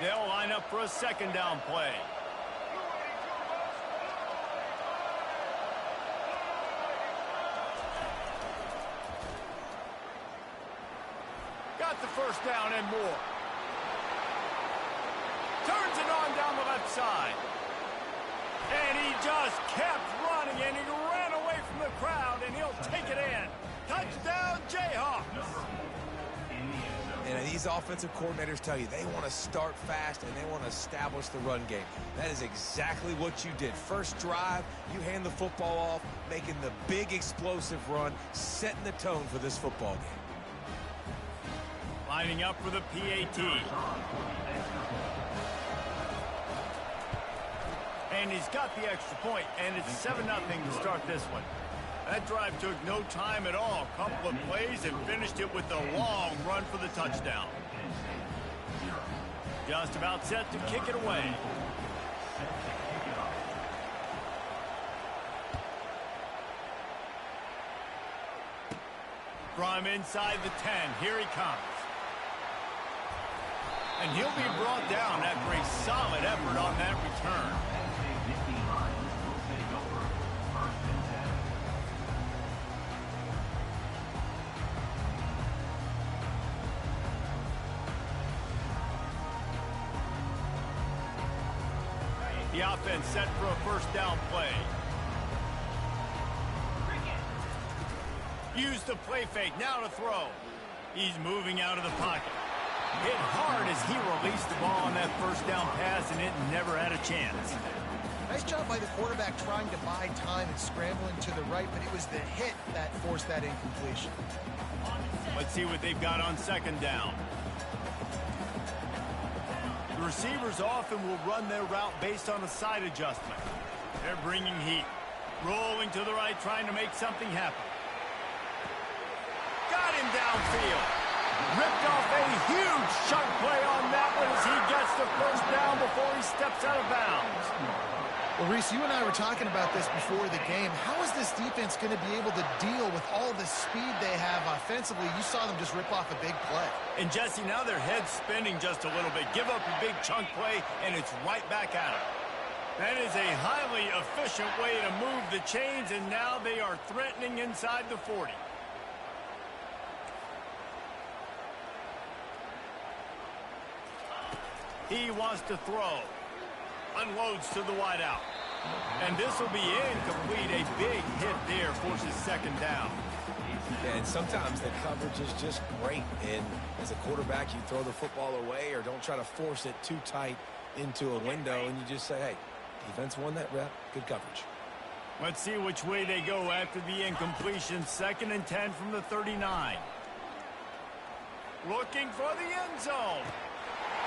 They'll line up for a second down play. Got the first down and more. Turns it on down the left side. And he just kept running, and he ran away from the crowd, and he'll take it in. Touchdown, Jayhawks. And these offensive coordinators tell you they want to start fast and they want to establish the run game. That is exactly what you did. First drive, you hand the football off, making the big explosive run, setting the tone for this football game. Lining up for the PAT. And he's got the extra point, and it's 7-0 to start this one. That drive took no time at all. Couple of plays and finished it with a long run for the touchdown. Just about set to kick it away. From inside the 10, here he comes. And he'll be brought down after a solid effort on that return. The offense set for a first down play. Use the play fake, now to throw. He's moving out of the pocket. Hit hard as he released the ball on that first down pass, and it never had a chance. Nice job by the quarterback trying to buy time and scrambling to the right, but it was the hit that forced that incompletion. Let's see what they've got on second down. The receivers often will run their route based on a side adjustment. They're bringing heat. Rolling to the right, trying to make something happen. Got him downfield. Ripped off a huge chunk play on that one as he gets the first down before he steps out of bounds. Well, Reese, you and I were talking about this before the game. How is this defense going to be able to deal with all the speed they have offensively? You saw them just rip off a big play. And, Jesse, now their head's spinning just a little bit. Give up a big chunk play, and it's right back at them. That is a highly efficient way to move the chains, and now they are threatening inside the 40. He wants to throw. Unloads to the wideout. And this will be incomplete. A big hit there forces second down. Yeah, and sometimes the coverage is just great. And as a quarterback, you throw the football away or don't try to force it too tight into a window, and you just say, hey, defense won that rep. Good coverage. Let's see which way they go after the incompletion. 2nd and 10 from the 39. Looking for the end zone.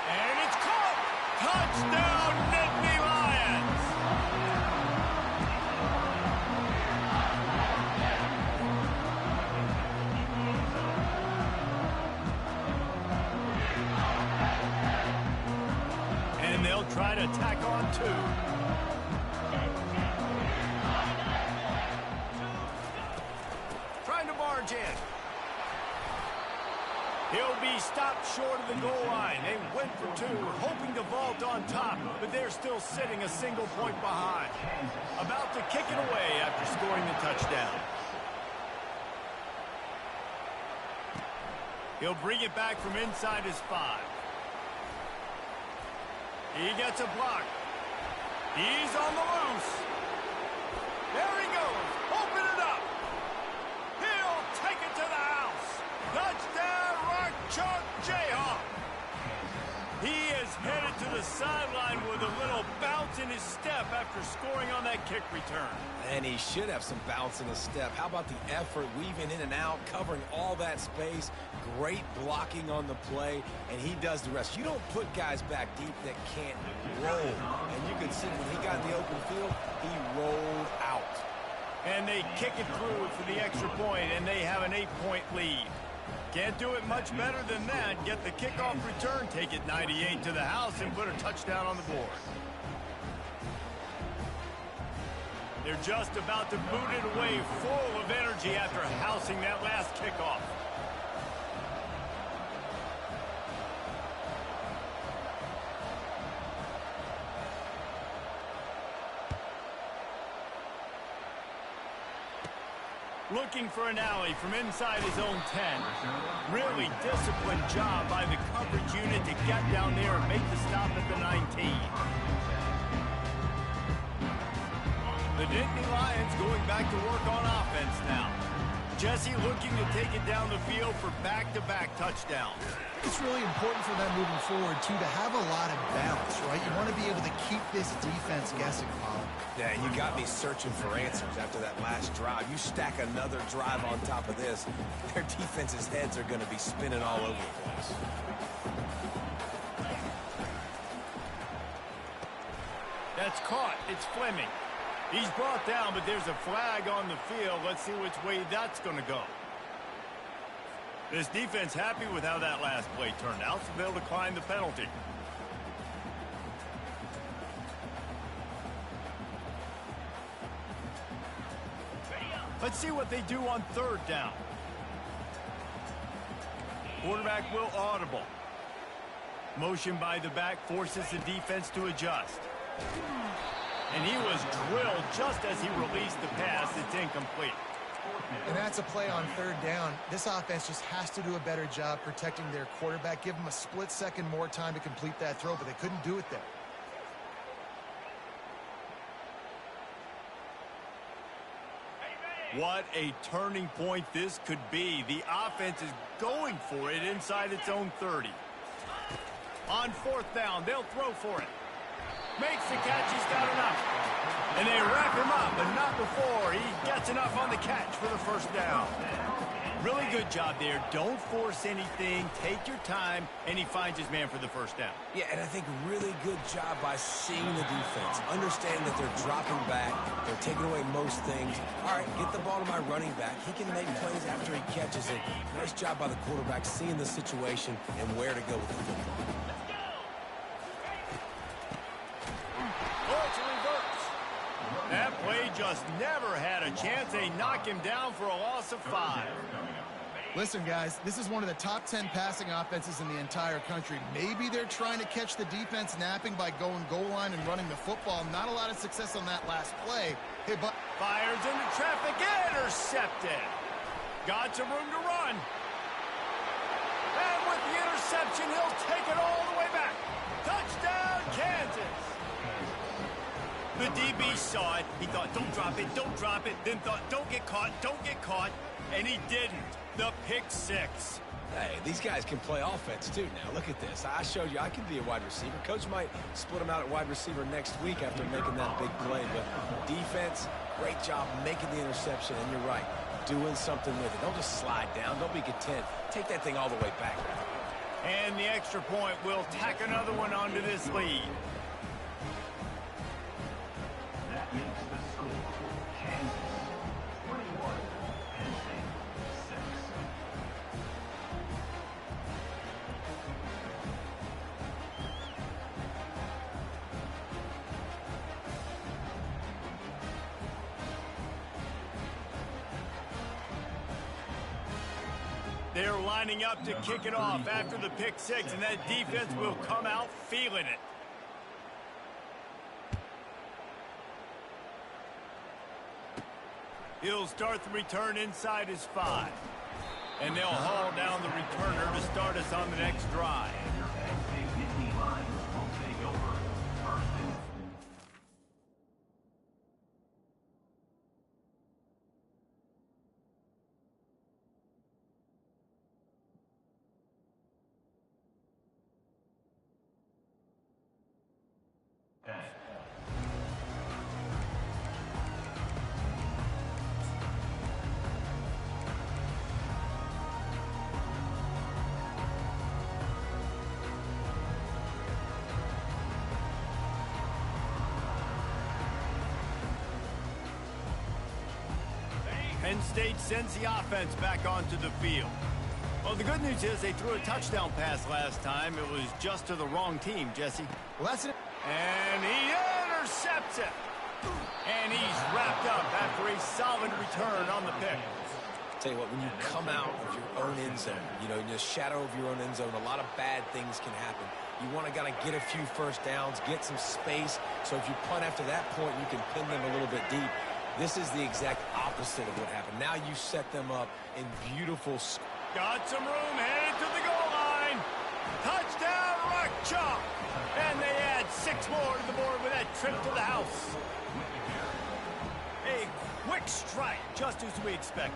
And it's caught! Touchdown, Nittany Lions! And they'll try to tack on 2. Trying to barge in. He'll be stopped short of the goal line. They went for 2, hoping to vault on top, but they're still sitting a single point behind. About to kick it away after scoring the touchdown. He'll bring it back from inside his 5. He gets a block. He's on the loose. There he goes. Open it up. He'll take it to the house. Touchdown, Rock Chalk Jayhawk. He is headed to the sideline with a little bounce in his step after scoring on that kick return. And he should have some bounce in his step. How about the effort, weaving in and out, covering all that space. Great blocking on the play, and he does the rest. You don't put guys back deep that can't roll. And you can see when he got in the open field, he rolled out. And they kick it through for the extra point, and they have an 8-point lead. Can't do it much better than that. Get the kickoff return, take it 98 to the house, and put a touchdown on the board. They're just about to boot it away, full of energy after housing that last kickoff. Looking for an alley from inside his own 10. Really disciplined job by the coverage unit to get down there and make the stop at the 19. The Nittany Lions going back to work on offense now. Jesse looking to take it down the field for back-to-back touchdowns. It's really important for them moving forward, too, to have a lot of balance, right? You want to be able to keep this defense guessing, Paul. Yeah, and you got me searching for answers after that last drive. You stack another drive on top of this, their defense's heads are going to be spinning all over the place. That's caught. It's Fleming. He's brought down, but there's a flag on the field. Let's see which way that's going to go. This defense happy with how that last play turned out, so they'll decline the penalty. Let's see what they do on third down. Quarterback will audible. Motion by the back forces the defense to adjust. And he was drilled just as he released the pass. It's incomplete. And that's a play on third down. This offense just has to do a better job protecting their quarterback. Give him a split second more time to complete that throw, but they couldn't do it there. What a turning point this could be. The offense is going for it inside its own 30. On fourth down, they'll throw for it. Makes the catch, he's got enough. And they wrap him up, but not before he gets enough on the catch for the first down. Really good job there. Don't force anything. Take your time, and he finds his man for the first down. Yeah, and I think really good job by seeing the defense, understanding that they're dropping back, they're taking away most things. All right, get the ball to my running back. He can make plays after he catches it. Nice job by the quarterback seeing the situation and where to go with the football. That play just never had a chance. They knock him down for a loss of 5. Listen, guys, this is one of the top 10 passing offenses in the entire country. Maybe they're trying to catch the defense napping by going goal line and running the football. Not a lot of success on that last play. Hey, but fires into traffic, intercepted. Got some room to run. And with the interception, he'll take it all the way back. Touchdown, Kansas. The DB saw it. He thought, don't drop it, then thought, don't get caught, and he didn't. The pick 6. Hey, these guys can play offense, too, now. Look at this. I showed you I can be a wide receiver. Coach might split him out at wide receiver next week after making that big play, but defense, great job making the interception, and you're right, doing something with it. Don't just slide down. Don't be content. Take that thing all the way back. And the extra point will tack another one onto this lead. That makes the score Kansas 21 and 6. They're lining up to kick it off after the pick 6, and that defense will come out feeling it. He'll start the return inside his 5. And they'll haul down the returner to start us on the next drive. Penn State sends the offense back onto the field. Well, the good news is they threw a touchdown pass last time. It was just to the wrong team, Jesse. well, that's it. And he intercepts it. And he's wrapped up after a solid return on the pick. Tell you what, when you come out of your own end zone, you know, in the shadow of your own end zone, a lot of bad things can happen. You want to kind of get a few first downs, get some space, so if you punt after that point, you can pin them a little bit deep. This is the exact opposite of what happened. Now you set them up in beautiful... Got some room, headed to the goal line. Touchdown, Ncaa. And they add 6 more to the board with that trip to the house. A quick strike, just as we expected.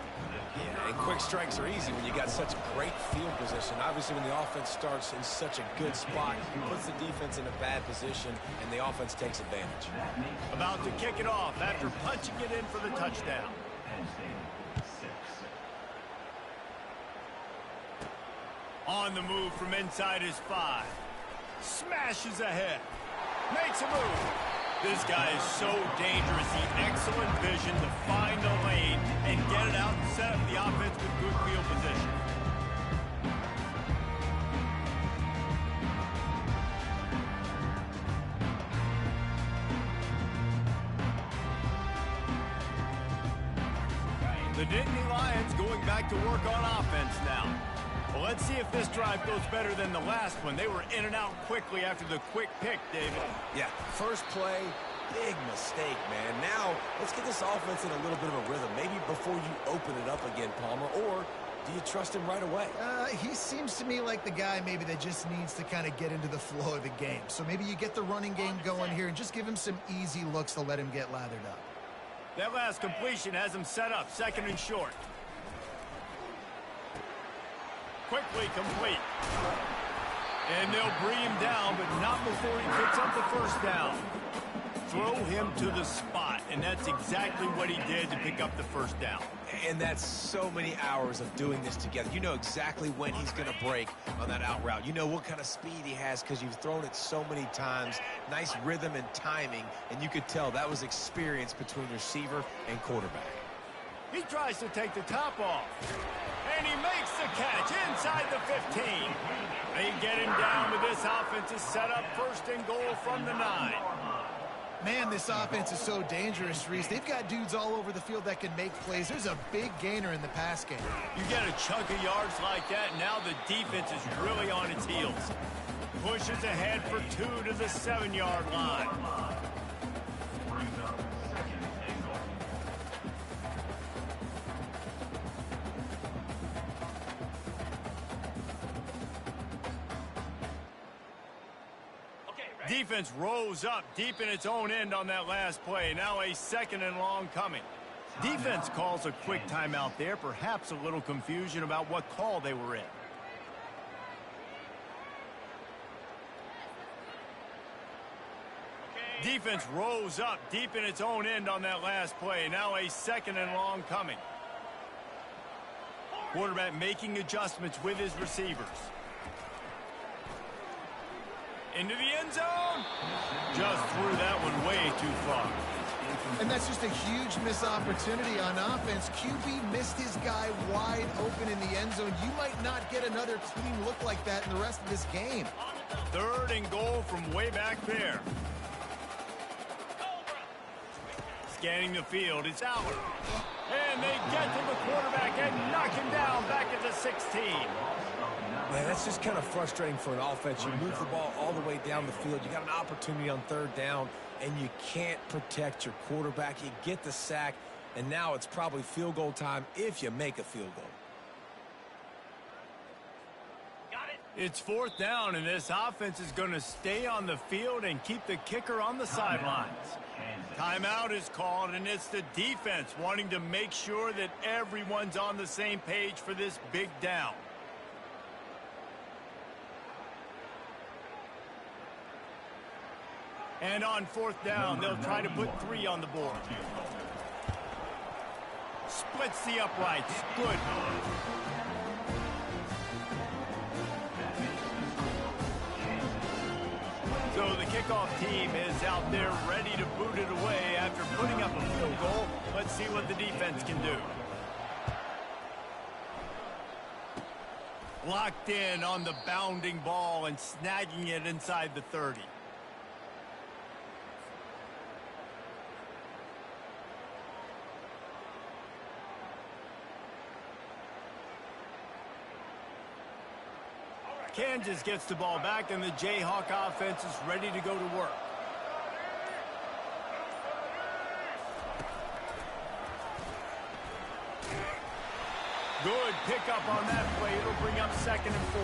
Yeah, and quick strikes are easy when you got such great field position. Obviously, when the offense starts in such a good spot, it puts the defense in a bad position, and the offense takes advantage. About to kick it off after punching it in for the touchdown. On the move from inside his 5. Smashes ahead. Makes a move. This guy is so dangerous. He excellent vision to find the lane and get it out and set up the offense with good field position. The Nittany Lions going back to work on offense now. Well, let's see if this drive goes better than the last one. They were in and out quickly after the quick pick, David. Yeah, first play, big mistake, man. Now, let's get this offense in a little bit of a rhythm. Maybe before you open it up again, Palmer, or do you trust him right away? He seems to me like the guy maybe that just needs to kind of get into the flow of the game. So maybe you get the running game going here and just give him some easy looks to let him get lathered up. That last completion has him set up, 2nd and short. Quickly complete. And they'll bring him down, but not before he picks up the first down. Throw him to the spot, and that's exactly what he did to pick up the first down. And that's so many hours of doing this together. You know exactly when he's going to break on that out route. You know what kind of speed he has because you've thrown it so many times. Nice rhythm and timing, and you could tell that was experience between receiver and quarterback. He tries to take the top off. And he makes the catch inside the 15. They get him down, but this offense is set up 1st and goal from the 9. Man, this offense is so dangerous, Reese. They've got dudes all over the field that can make plays. There's a big gainer in the pass game. You get a chunk of yards like that, and now the defense is really on its heels. Pushes ahead for 2 to the 7-yard line. Defense rose up deep in its own end on that last play. Now a 2nd and long coming. Defense calls a quick timeout there. Perhaps a little confusion about what call they were in. Defense rose up deep in its own end on that last play. Now a 2nd and long coming. Quarterback making adjustments with his receivers. Into the end zone. Just threw that one way too far. And that's just a huge missed opportunity on offense. QB missed his guy wide open in the end zone. You might not get another clean look like that in the rest of this game. 3rd and goal from way back there. Scanning the field, it's Howard. And they get to the quarterback and knock him down back at the 16. Man, that's just kind of frustrating for an offense. You move the ball all the way down the field. You got an opportunity on 3rd down, and you can't protect your quarterback. You get the sack, and now it's probably field goal time if you make a field goal. It's 4th down, and this offense is going to stay on the field and keep the kicker on the sidelines. Timeout is called, and it's the defense wanting to make sure that everyone's on the same page for this big down. And on 4th down, they'll try to put 3 on the board. Splits the uprights. Good. So the kickoff team is out there ready to boot it away after putting up a field goal. Let's see what the defense can do. Locked in on the bounding ball and snagging it inside the 30. Kansas gets the ball back, and the Jayhawk offense is ready to go to work. Good pickup on that play. It'll bring up 2nd and 4.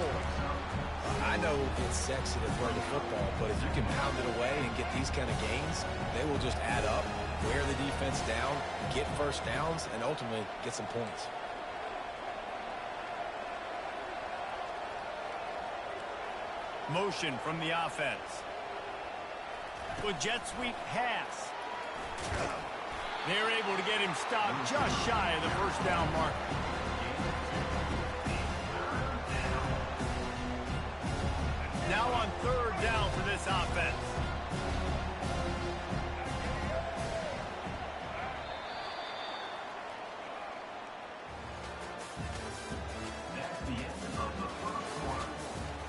I know it's sexy to throw the football, but if you can pound it away and get these kind of gains, they will just add up, wear the defense down, get first downs, and ultimately get some points. Motion from the offense. Good jet sweep pass. They're able to get him stopped just shy of the first down mark. Now on 3rd down for this offense. That's the end of the first quarter.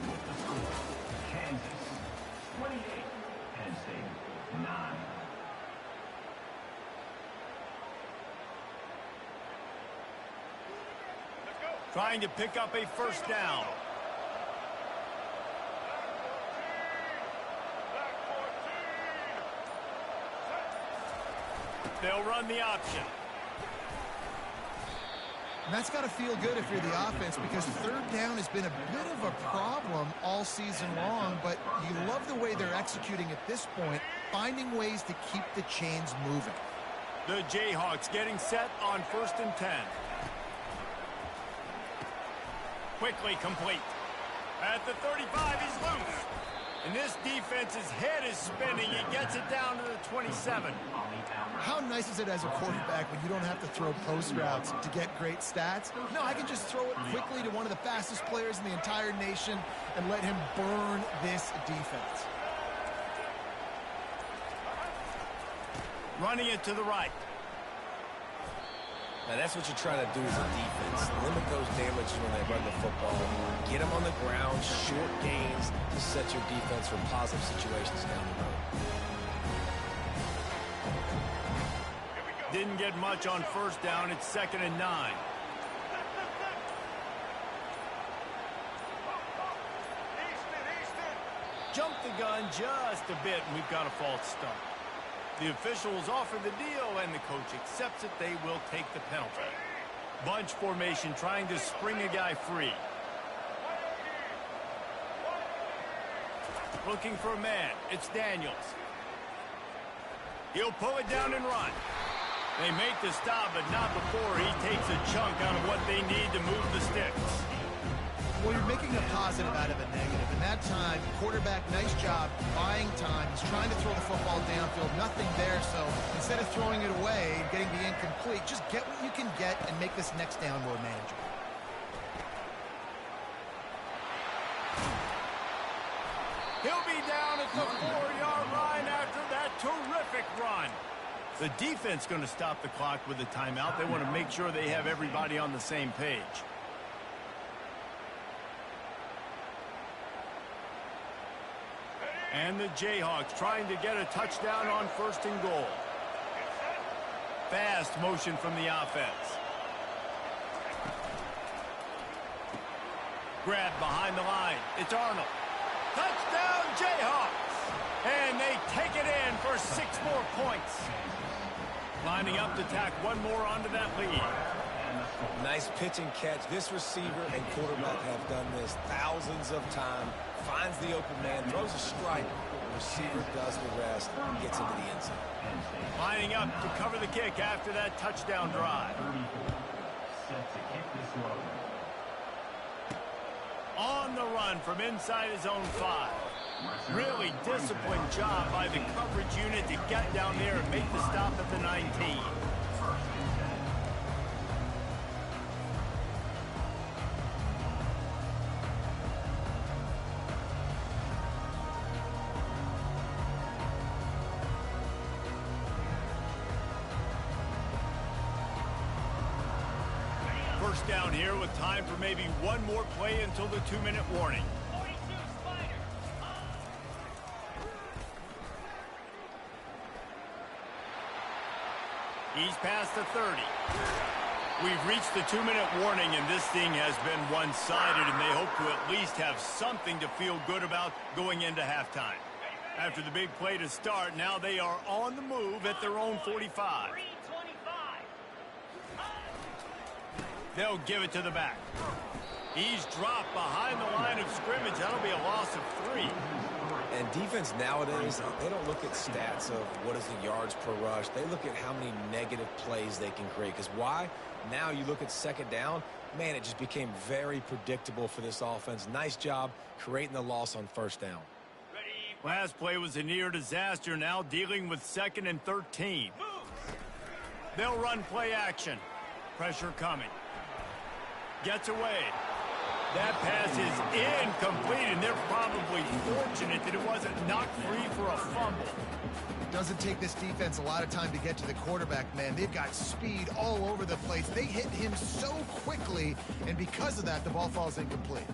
With the score, Kansas 28, Penn State 9. Trying to pick up a first down. They'll run the option. And that's got to feel good if you're the offense, because 3rd down has been a bit of a problem all season long, but you love the way they're executing at this point, finding ways to keep the chains moving. The Jayhawks getting set on 1st and 10. Quickly complete. At the 35, he's loose. And this defense's head is spinning. He gets it down to the 27. How nice is it as a quarterback when you don't have to throw post routes to get great stats? No, I can just throw it quickly to one of the fastest players in the entire nation and let him burn this defense. Running it to the right. Now, that's what you're trying to do as a defense. Limit those damages when they run the football. Get them on the ground, short gains to set your defense for positive situations down the road. Didn't get much on 1st down. It's 2nd and 9. Jumped the gun just a bit, and we've got a false start. The officials offer the deal, and the coach accepts it. They will take the penalty. Bunch formation, trying to spring a guy free. Looking for a man. It's Daniels. He'll pull it down and run. They make the stop, but not before he takes a chunk out of what they need to move the sticks. Well, you're making a positive out of a negative. And that time, quarterback, nice job, buying time. He's trying to throw the football downfield. Nothing there, so instead of throwing it away and getting the incomplete, just get what you can get and make this next down more manageable. He'll be down at the 4-yard line after that terrific run. The defense going to stop the clock with a timeout. They want to make sure they have everybody on the same page. And the Jayhawks trying to get a touchdown on 1st and goal. Fast motion from the offense. Grab behind the line. It's Arnold. Touchdown Jayhawks! And they take it in for 6 more points. Lining up to tack one more onto that lead. Nice pitch and catch. This receiver and quarterback have done this thousands of times. Finds the open man, throws a strike. The receiver does the rest, gets into the end zone. Lining up to cover the kick after that touchdown drive. Set to kick this one. On the run from inside his own 5. Really disciplined job by the coverage unit to get down there and make the stop at the 19. First down here with time for maybe one more play until the 2-minute warning. He's past the 30. We've reached the 2-minute warning, and this thing has been one-sided, and they hope to at least have something to feel good about going into halftime. After the big play to start, now they are on the move at their own 45. They'll give it to the back. He's dropped behind the line of scrimmage. That'll be a loss of 3. And defense nowadays, they don't look at stats of what is the yards per rush. They look at how many negative plays they can create. Because why? Now you look at second down, man, it just became very predictable for this offense. Nice job creating the loss on first down. Last play was a near disaster. Now dealing with 2nd and 13. They'll run play action. Pressure coming. Gets away. That pass is incomplete, and they're probably fortunate that it wasn't knocked free for a fumble. It doesn't take this defense a lot of time to get to the quarterback, man. They've got speed all over the place. They hit him so quickly, and because of that, the ball falls incomplete.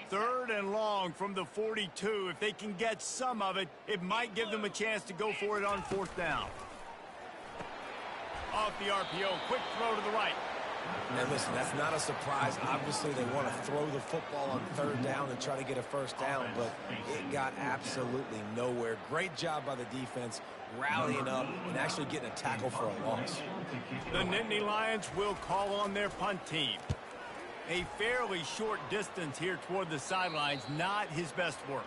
Third and long from the 42. If they can get some of it, it might give them a chance to go for it on 4th down. Off the RPO, quick throw to the right. Now listen, that's not a surprise. Obviously, they want to throw the football on 3rd down and try to get a first down, but it got absolutely nowhere. Great job by the defense, rallying up and actually getting a tackle for a loss. The Nittany Lions will call on their punt team. A fairly short distance here toward the sidelines, not his best work.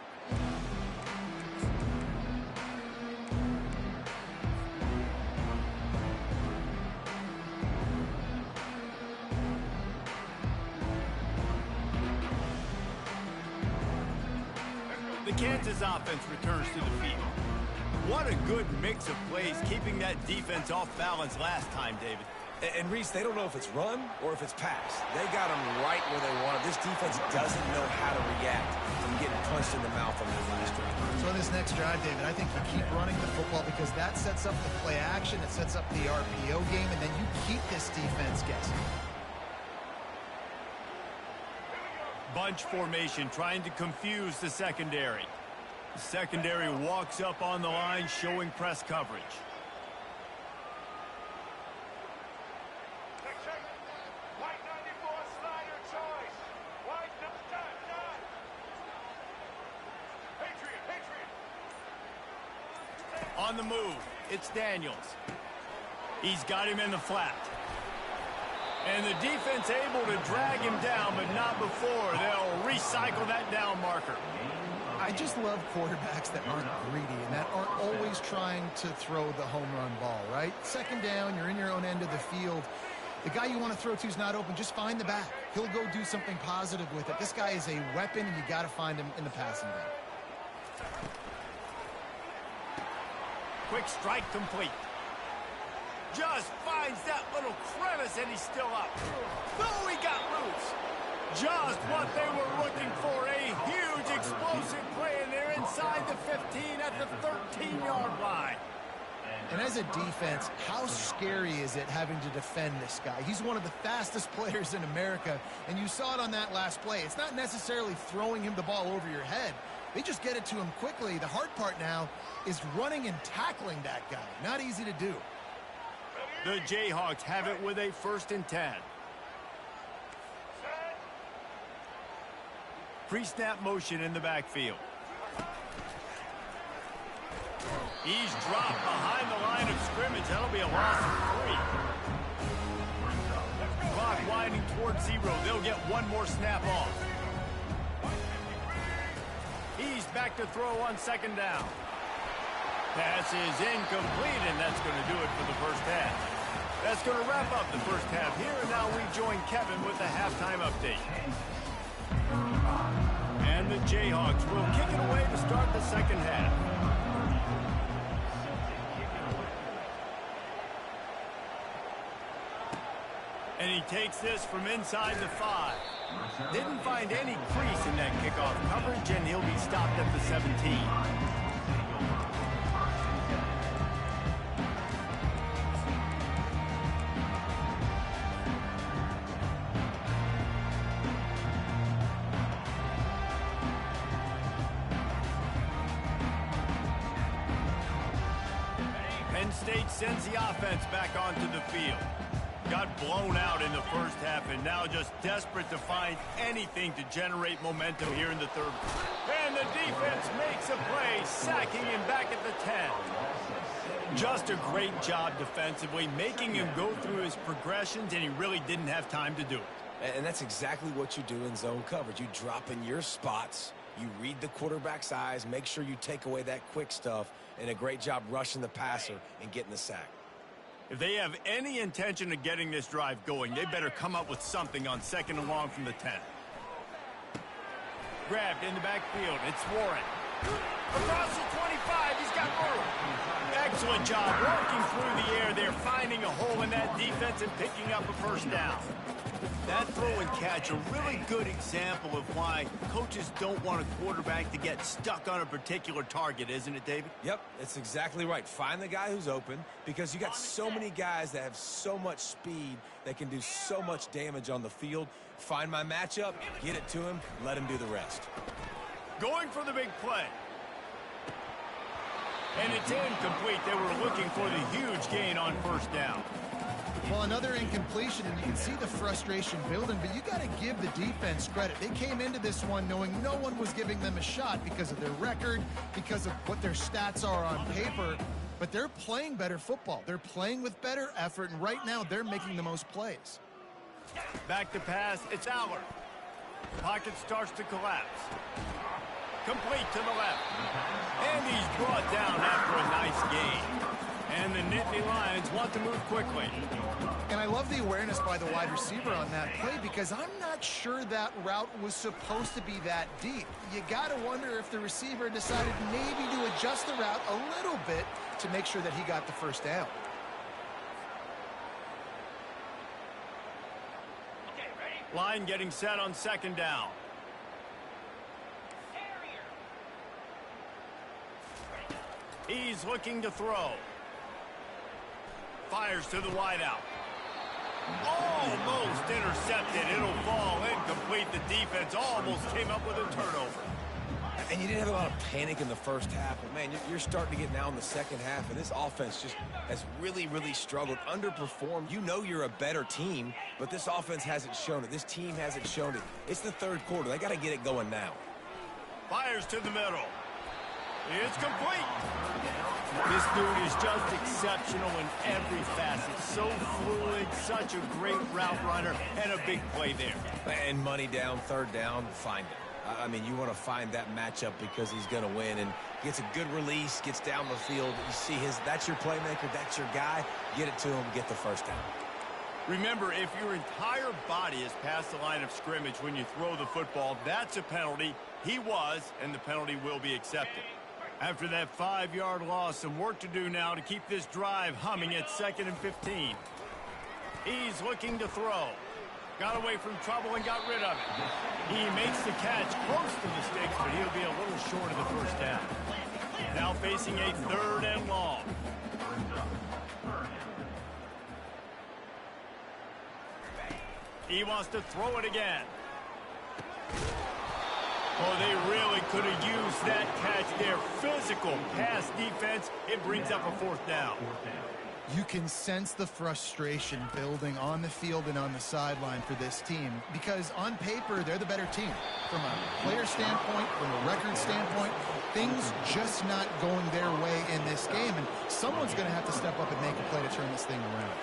The Kansas offense returns to the field. What a good mix of plays, keeping that defense off balance last time, David. And Reese, they don't know if it's run or if it's pass. They got them right where they want it. This defense doesn't know how to react from getting punched in the mouth on their last drive. So in this next drive, David, I think you keep running the football because that sets up the play action, it sets up the RPO game, and then you keep this defense guessing. Bunch formation trying to confuse the secondary. The secondary walks up on the line showing press coverage. On the move, it's Daniels. He's got him in the flat. And the defense able to drag him down, but not before. They'll recycle that down marker. I just love quarterbacks that aren't greedy and that aren't always trying to throw the home run ball, right? Second down, you're in your own end of the field. The guy you want to throw to is not open. Just find the back. He'll go do something positive with it. This guy is a weapon, and you got to find him in the passing game. Quick strike complete. Just finds that little crevice, and he's still up. Oh, he got loose. Just what they were looking for. A huge explosive play, and they're inside the 15 at the 13-yard line. And as a defense, how scary is it having to defend this guy? He's one of the fastest players in America, and you saw it on that last play. It's not necessarily throwing him the ball over your head. They just get it to him quickly. The hard part now is running and tackling that guy. Not easy to do. The Jayhawks have it with a 1st and 10. Pre-snap motion in the backfield. He's dropped behind the line of scrimmage. That'll be a loss of 3. Clock winding towards 0. They'll get one more snap off. He's back to throw on 2nd down. Pass is incomplete, and that's going to do it for the first half. That's going to wrap up the first half here, and now we join Kevin with the halftime update. And the Jayhawks will kick it away to start the second half. And he takes this from inside the 5. Didn't find any crease in that kickoff coverage, and he'll be stopped at the 17. Penn State sends the offense back onto the field. Got blown out in the first half and now just desperate to find anything to generate momentum here in the third. And the defense makes a play, sacking him back at the 10. Just a great job defensively, making him go through his progressions, and he really didn't have time to do it. And that's exactly what you do in zone coverage. You drop in your spots, you read the quarterback's eyes, make sure you take away that quick stuff, and a great job rushing the passer and getting the sack. If they have any intention of getting this drive going, they better come up with something on 2nd and long from the 10. Grabbed in the backfield. It's Warren. Across the 25. He's got room. Excellent job working through the air there, finding a hole in that defense and picking up a first down. That throw and catch, a really good example of why coaches don't want a quarterback to get stuck on a particular target, isn't it, David? Yep, that's exactly right. Find the guy who's open, because you got so many guys that have so much speed that can do so much damage on the field. Find my matchup, get it to him, let him do the rest. Going for the big play. And it's incomplete. They were looking for the huge gain on first down. Well, another incompletion, and you can see the frustration building, but you got to give the defense credit. They came into this one knowing no one was giving them a shot because of their record, because of what their stats are on paper, but they're playing better football. They're playing with better effort, and right now they're making the most plays. Back to pass, it's Aller. Pocket starts to collapse. Complete to the left. And he's brought down after a nice gain. And the Nittany Lions want to move quickly. And I love the awareness by the wide receiver on that play, because I'm not sure that route was supposed to be that deep. You got to wonder if the receiver decided maybe to adjust the route a little bit to make sure that he got the first down. Line getting set on 2nd down. He's looking to throw. Fires to the wideout. Almost intercepted. It'll fall incomplete. The defense almost came up with a turnover. And you didn't have a lot of panic in the first half, but man, you're starting to get now in the second half, and this offense just has really, really struggled, underperformed. You know you're a better team, but this offense hasn't shown it. This team hasn't shown it. It's the 3rd quarter. They got to get it going now. Fires to the middle. It's complete. This dude is just exceptional in every facet. So fluid, such a great route runner, and a big play there. And money down, 3rd down, find it. I mean, you want to find that matchup because he's going to win, and gets a good release, gets down the field. You see that's your playmaker, that's your guy. Get it to him, get the first down. Remember, if your entire body is past the line of scrimmage when you throw the football, that's a penalty. He was, and the penalty will be accepted. After that 5-yard loss, some work to do now to keep this drive humming at 2nd and 15. He's looking to throw. Got away from trouble and got rid of it. He makes the catch close to the sticks, but he'll be a little short of the first down. Now facing a 3rd and long. He wants to throw it again. Oh, they really could have used that catch there. Physical pass defense. It brings up a 4th down. You can sense the frustration building on the field and on the sideline for this team, because on paper, they're the better team. From a player standpoint, from a record standpoint, things just not going their way in this game, and someone's going to have to step up and make a play to turn this thing around.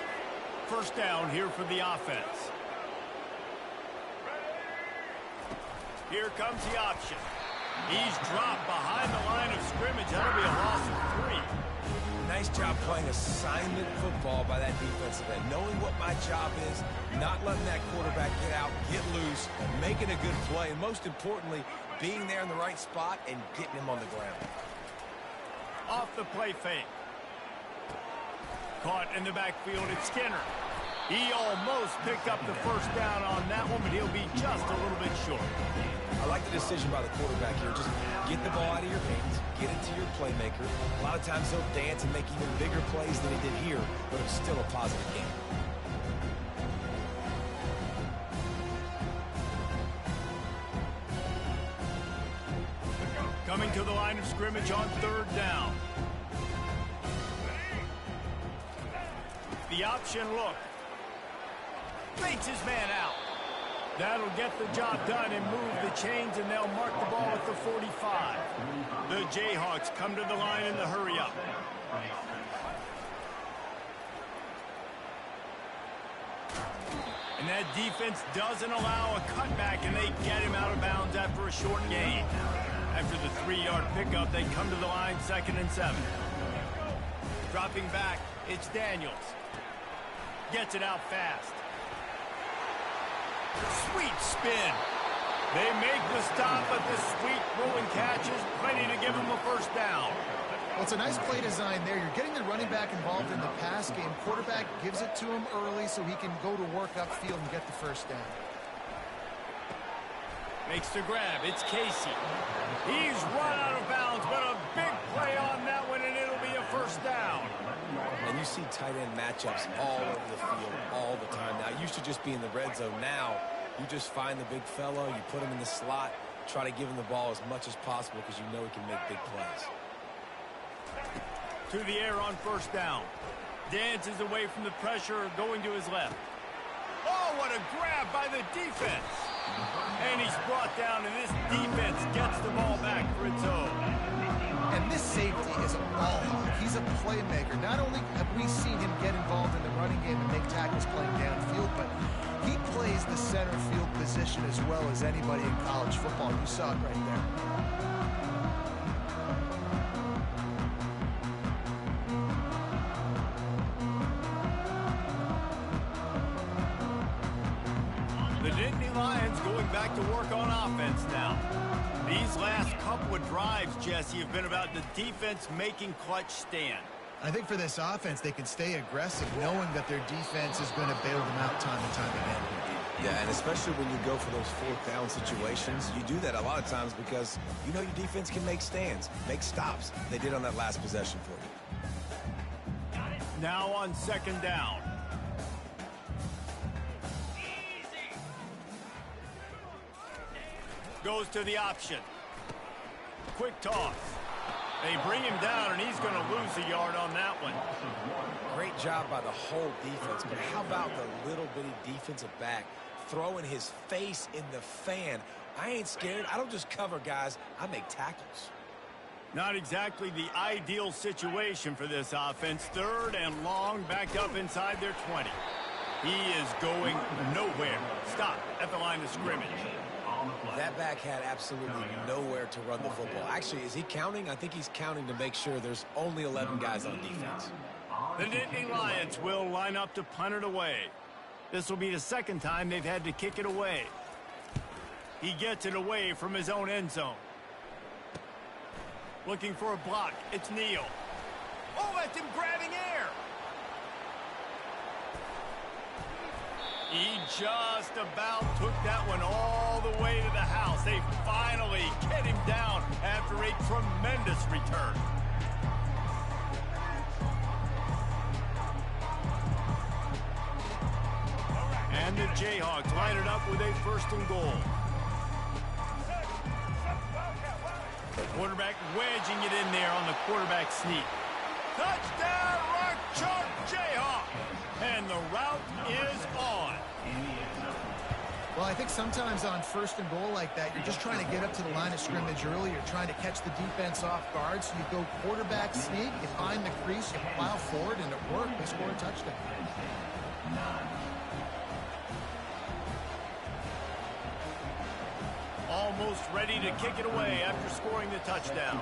First down here for the offense. Here comes the option. He's dropped behind the line of scrimmage. That'll be a loss of 3. Nice job playing assignment football by that defensive end. Knowing what my job is, not letting that quarterback get out, get loose, making a good play, and most importantly, being there in the right spot and getting him on the ground. Off the play fake. Caught in the backfield, it's Skinner. He almost picked up the first down on that one, but he'll be just a little bit short. I like the decision by the quarterback here. Just get the ball out of your hands, get it to your playmaker. A lot of times he'll dance and make even bigger plays than he did here, but it's still a positive game. Coming to the line of scrimmage on 3rd down. The option look. Fakes his man out. That'll get the job done and move the chains, and they'll mark the ball at the 45. The Jayhawks come to the line in the hurry-up. And that defense doesn't allow a cutback, and they get him out of bounds after a short gain. After the 3-yard pickup, they come to the line 2nd and 7. Dropping back, it's Daniels. Gets it out fast. Sweet spin. They make the stop, but the sweet rolling catch is plenty to give them a first down. Well, it's a nice play design there. You're getting the running back involved in the pass game. Quarterback gives it to him early so he can go to work upfield and get the first down. Makes the grab. It's Casey. He's run out of bounds, but a big play on that one, and it'll be a first down. And you see tight end matchups all over the field all the time. Now, it used to just be in the red zone. Now, you just find the big fellow, you put him in the slot, try to give him the ball as much as possible because you know he can make big plays. To the air on first down. Dances away from the pressure, going to his left. Oh, what a grab by the defense. And he's brought down, and this defense gets the ball back for its own. And this safety is a ball hawk. He's a playmaker. Not only have we seen him get involved in the running game and make tackles playing downfield, but he plays the center field position as well as anybody in college football. You saw it right there. The Nittany Lions going back to work on offense now. These last couple of drives, Jesse, have been about the defense making clutch stand. I think for this offense, they can stay aggressive knowing that their defense is going to bail them out time and time again. Yeah, and especially when you go for those 4th down situations, you do that a lot of times because you know your defense can make stands, make stops. They did on that last possession for you. Now on 2nd down. Goes to the option. Quick toss. They bring him down, and he's going to lose a yard on that one. Great job by the whole defense, but how about the little bitty defensive back throwing his face in the fan? I ain't scared. I don't just cover guys. I make tackles. Not exactly the ideal situation for this offense. 3rd and long, backed up inside their 20. He is going nowhere. Stop at the line of scrimmage. That back had absolutely nowhere to run the football. Actually, is he counting? I think he's counting to make sure there's only 11 guys on defense. The Nittany Lions will line up to punt it away. This will be the 2nd time they've had to kick it away. He gets it away from his own end zone. Looking for a block. It's Neal. Oh, that's him grabbing air. He just about took that one all the way to the house. They finally get him down after a tremendous return. And the Jayhawks line it up with a 1st and goal. Quarterback wedging it in there on the quarterback sneak. Touchdown, Rock Chalk Jayhawk! And the route is on. Well, I think sometimes on 1st and goal like that, you're just trying to get up to the line of scrimmage early. You're trying to catch the defense off guard. So you go quarterback sneak, you find the crease, you plow forward, and it worked. They score a touchdown. Almost ready to kick it away after scoring the touchdown.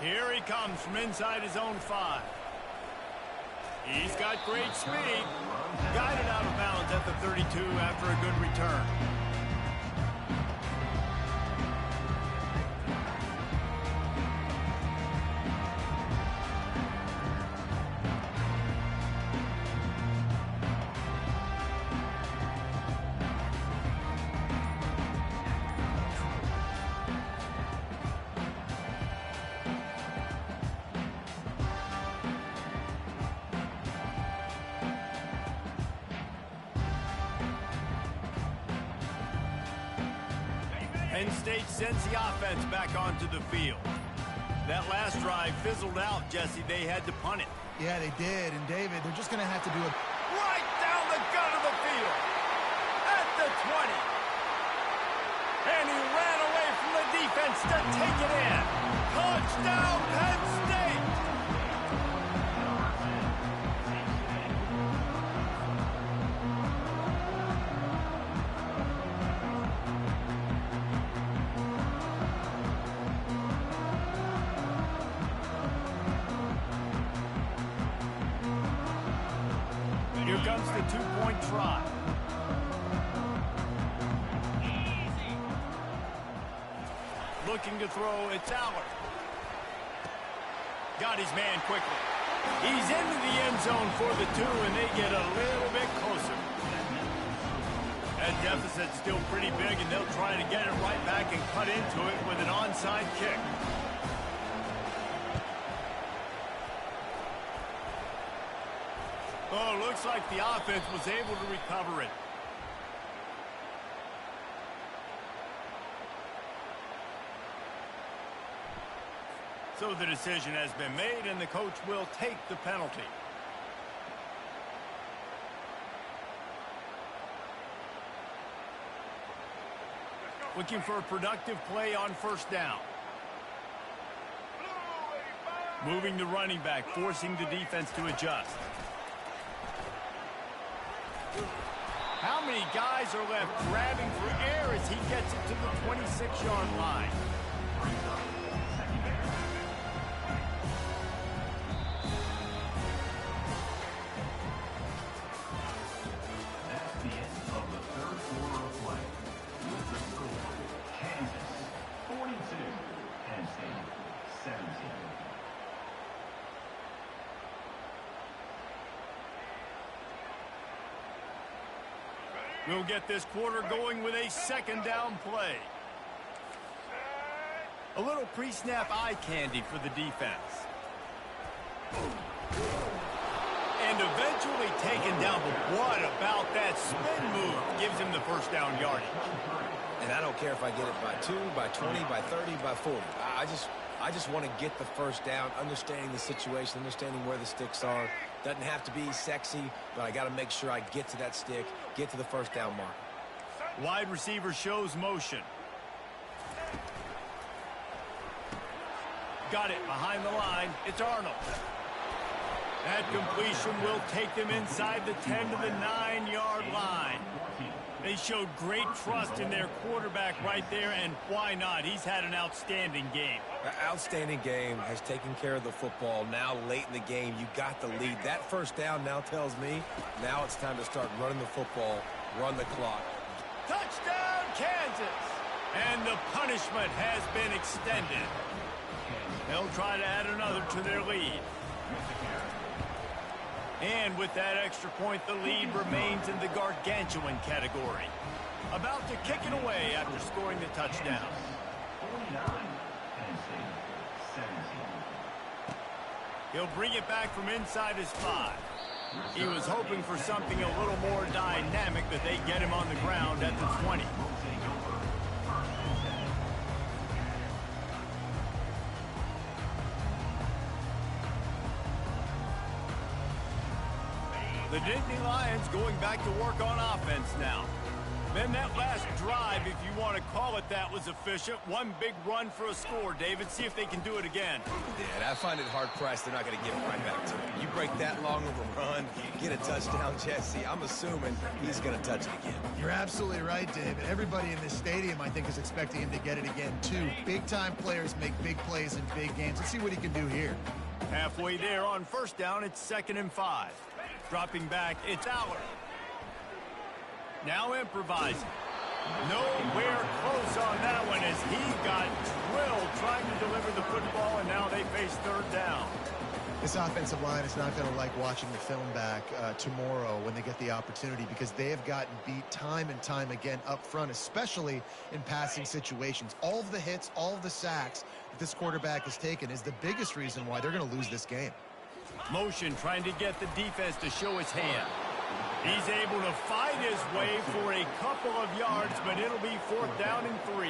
Here he comes from inside his own 5. He's got great speed. Guided out of bounds at the 32 after a good return. Penn State sends the offense back onto the field. That last drive fizzled out, Jesse. They had to punt it. Yeah, they did. And, David, they're just going to have to do it. Right down the gut of the field. At the 20. And he ran away from the defense to take it in. Touchdown, Penn State! comes the two-point try. Looking to throw, it's Aller. Got his man quickly. He's into the end zone for the 2, and they get a little bit closer. That deficit's still pretty big, and they'll try to get it right back and cut into it with an onside kick. Oh, looks like the offense was able to recover it. So the decision has been made, and the coach will take the penalty. Looking for a productive play on first down. Moving the running back, forcing the defense to adjust. How many guys are left grabbing for air as he gets it to the 26-yard line? That's the end of the third quarter of play. With the score, Kansas 42, Penn State 17. We'll get this quarter going with a second down play. A little pre-snap eye candy for the defense. And eventually taken down, but what about that spin move? Gives him the first down yardage. And I don't care if I get it by 2, by 20, by 30, by 40. I just want to get the first down, understanding the situation, understanding where the sticks are. Doesn't have to be sexy, but I got to make sure I get to that stick, get to the first down mark. Wide receiver shows motion. Got it behind the line. It's Arnold. That completion will take them inside the 10 to the 9-yard line. They showed great trust in their quarterback right there, and why not? He's had an outstanding game. Outstanding game, has taken care of the football. Now late in the game, you got the lead. That first down now tells me now it's time to start running the football, run the clock. Touchdown, Kansas! And the punishment has been extended. They'll try to add another to their lead. And with that extra point, the lead remains in the gargantuan category. About to kick it away after scoring the touchdown. 49, Penn State 17. He'll bring it back from inside his 5. He was hoping for something a little more dynamic, but they get him on the ground at the 20. The Nittany Lions going back to work on offense now. Then that last drive, if you want to call it that, was efficient. One big run for a score, David. See if they can do it again. Yeah, I find it hard-pressed they're not going to give it right back to him. You break that long of a run, get a touchdown, Jesse. I'm assuming he's going to touch it again. You're absolutely right, David. Everybody in this stadium, I think, is expecting him to get it again, too. Big-time players make big plays in big games. Let's see what he can do here. Halfway there on first down, it's 2nd and 5. Dropping back, it's Aller. Now improvising. Nowhere close on that one as he got drilled trying to deliver the football, and now they face 3rd down. This offensive line is not going to like watching the film back tomorrow when they get the opportunity, because they have gotten beat time and time again up front, especially in passing situations. All of the hits, all of the sacks that this quarterback has taken is the biggest reason why they're going to lose this game. Motion trying to get the defense to show his hand. He's able to fight his way for a couple of yards, but it'll be 4th down and 3.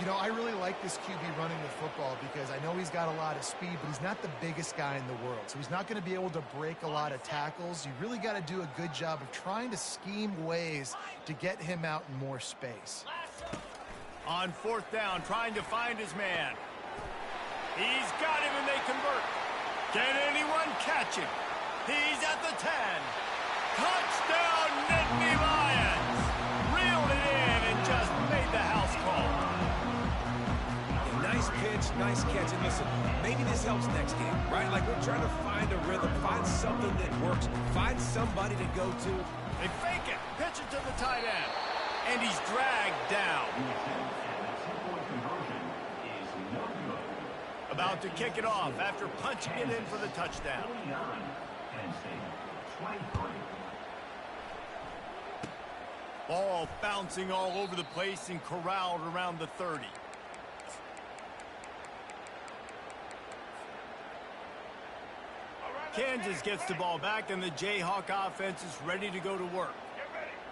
You know, I really like this QB running the football because I know he's got a lot of speed, but he's not the biggest guy in the world. So he's not going to be able to break a lot of tackles. You really got to do a good job of trying to scheme ways to get him out in more space. On 4th down, trying to find his man. He's got him and they convert. Can anyone catch him? He's at the 10. Touchdown, Nittany Lions! Reeled it in and just made the house call. Nice pitch, nice catch. And listen, maybe this helps next game, right? Like we're trying to find a rhythm, find something that works, find somebody to go to. They fake it, pitch it to the tight end, and he's dragged down. About to kick it off after punching it in for the touchdown. Ball bouncing all over the place and corralled around the 30. Kansas gets the ball back, and the Jayhawk offense is ready to go to work.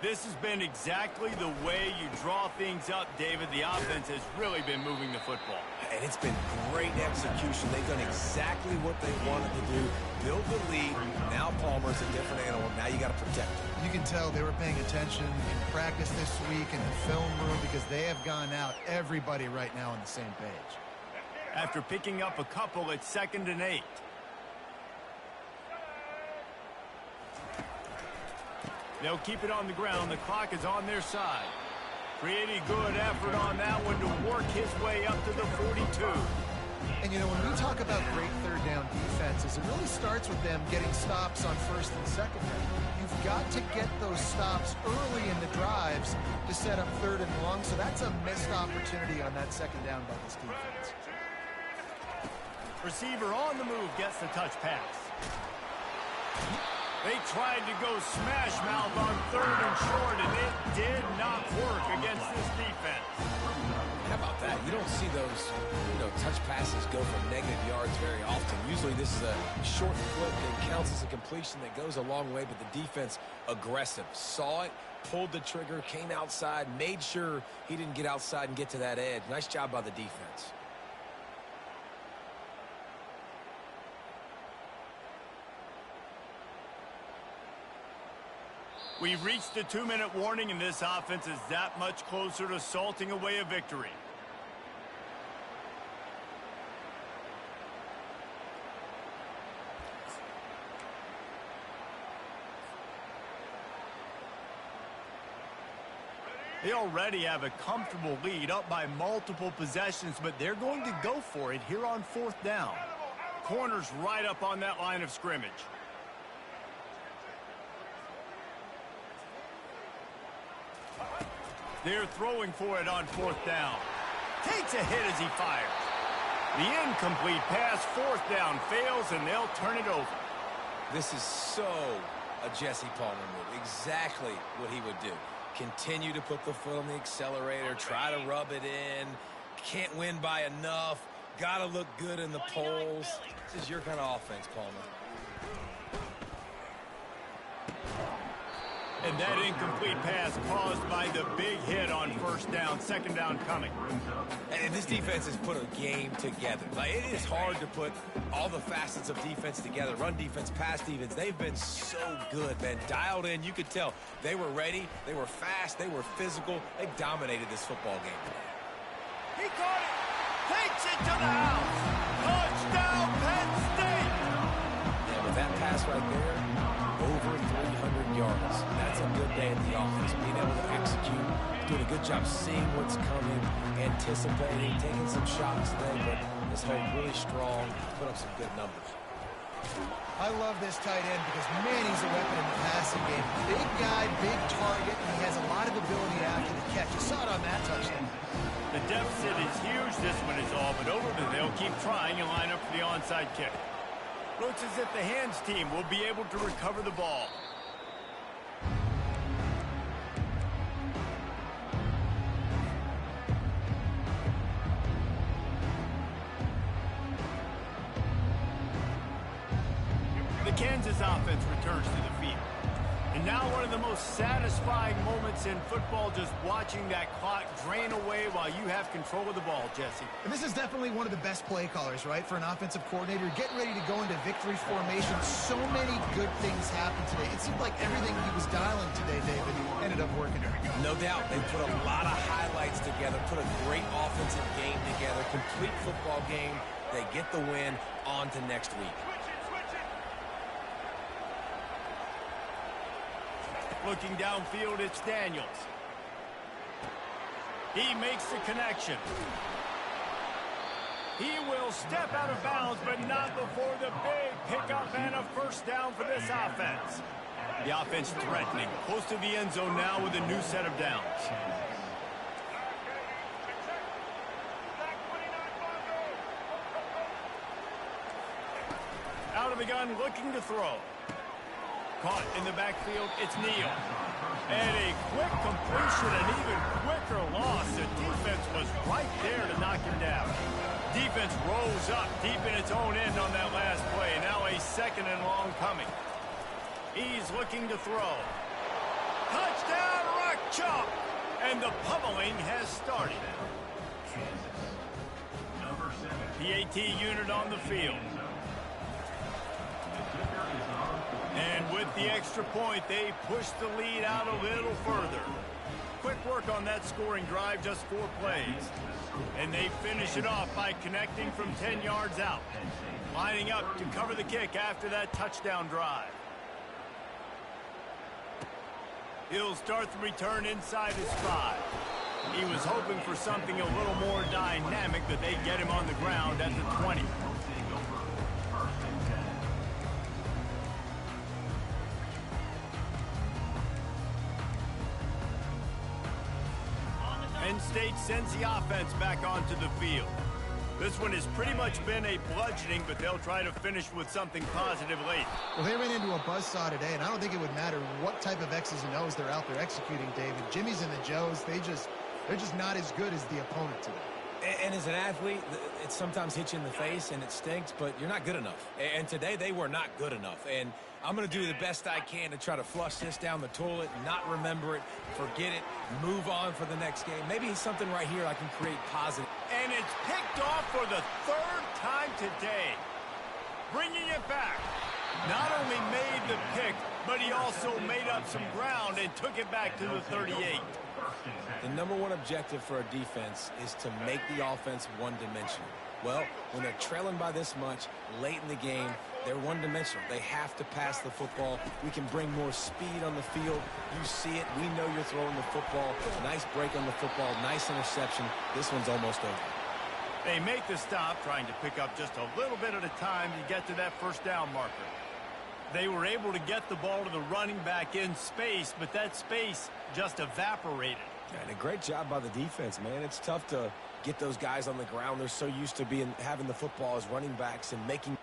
This has been exactly the way you draw things up, David. The offense has really been moving the football. And it's been great execution. They've done exactly what they wanted to do. Build the lead. Now Palmer's a different animal. Now you got to protect him. You can tell they were paying attention in practice this week in the film room because they have gone out, everybody right now on the same page. After picking up a couple, it's 2nd and 8. They'll keep it on the ground. The clock is on their side. Pretty good effort on that one to work his way up to the 42. And, you know, when we talk about great third down defenses, it really starts with them getting stops on 1st and 2nd down. You've got to get those stops early in the drives to set up 3rd and long, so that's a missed opportunity on that 2nd down by this defense. Receiver on the move gets the touch pass. They tried to go smash mouth on 3rd and short, and it did not work against this defense. How about that? You don't see those, touch passes go for negative yards very often. Usually this is a short flip that counts as a completion that goes a long way, but the defense aggressive. Saw it, pulled the trigger, came outside, made sure he didn't get outside and get to that edge. Nice job by the defense. We've reached the 2-minute warning, and this offense is that much closer to salting away a victory. They already have a comfortable lead, up by multiple possessions, but they're going to go for it here on 4th down. Corner's right up on that line of scrimmage. They're throwing for it on 4th down. Takes a hit as he fires. The incomplete pass, 4th down, fails, and they'll turn it over. This is so a Jesse Palmer move. Exactly what he would do. Continue to put the foot on the accelerator, try to rub it in. Can't win by enough. Got to look good in the polls. This is your kind of offense, Palmer. And that incomplete pass caused by the big hit on 1st down, 2nd down coming. And this defense has put a game together. Like, it is hard to put all the facets of defense together. Run defense, pass defense. They've been so good, man. Dialed in. You could tell they were ready. They were fast. They were physical. They dominated this football game today. He caught it. Takes it to the house. Touchdown, Penn State. And with that pass right there, over 300 yards. That's a good day at the office. Being able to execute, doing a good job seeing what's coming, anticipating, taking some shots today, but this whole really strong, put up some good numbers. I love this tight end because, man, he's a weapon in the passing game. Big guy, big target, and he has a lot of ability after the catch. You saw it on that touchdown. The deficit is huge. This one is all but over, but they'll keep trying and line up for the onside kick. Looks as if the hands team will be able to recover the ball. The Kansas offense returns to the field. And now one of the most satisfying moments in football, just watching that clock drain away while you have control of the ball, Jesse. And this is definitely one of the best play callers, right, for an offensive coordinator. Getting ready to go into victory formation. So many good things happened today. It seemed like everything he was dialing today, David, ended up working. No doubt. They put a lot of highlights together, put a great offensive game together, complete football game. They get the win. On to next week. Looking downfield, it's Daniels. He makes the connection. He will step out of bounds, but not before the big pickup and a first down for this offense. The offense threatening, close to the end zone now with a new set of downs. Out of the gun, looking to throw. Caught in the backfield, it's Neal. And a quick completion, an even quicker loss. The defense was right there to knock him down. Defense rose up deep in its own end on that last play. Now a second and long coming. He's looking to throw. Touchdown, rock chop! And the pummeling has started. PAT unit on the field. And with the extra point, they push the lead out a little further. Quick work on that scoring drive, just 4 plays. And they finish it off by connecting from 10 yards out. Lining up to cover the kick after that touchdown drive. He'll start the return inside his 5. He was hoping for something a little more dynamic, but they get him on the ground at the 20. Penn State sends the offense back onto the field. This one has pretty much been a bludgeoning, but they'll try to finish with something positive late. Well, they ran into a buzzsaw today, and I don't think it would matter what type of X's and O's they're out there executing, David. Jimmy's and the Joes, they're just not as good as the opponent today. And as an athlete, it sometimes hits you in the face and it stinks, but you're not good enough. And today they were not good enough. And I'm going to do the best I can to try to flush this down the toilet, not remember it, forget it, move on for the next game. Maybe something right here I can create positive. And it's picked off for the 3rd time today. Bringing it back. Not only made the pick, but he also made up some ground and took it back to the 38. The number one objective for a defense is to make the offense one-dimensional. Well, when they're trailing by this much late in the game, they're one-dimensional. They have to pass the football. We can bring more speed on the field. You see it. We know you're throwing the football. Nice break on the football. Nice interception. This one's almost over. They make the stop, trying to pick up just a little bit at a time to get to that first down marker. They were able to get the ball to the running back in space, but that space just evaporated. And a great job by the defense, man. It's tough to get those guys on the ground. They're so used to having the football as running backs and making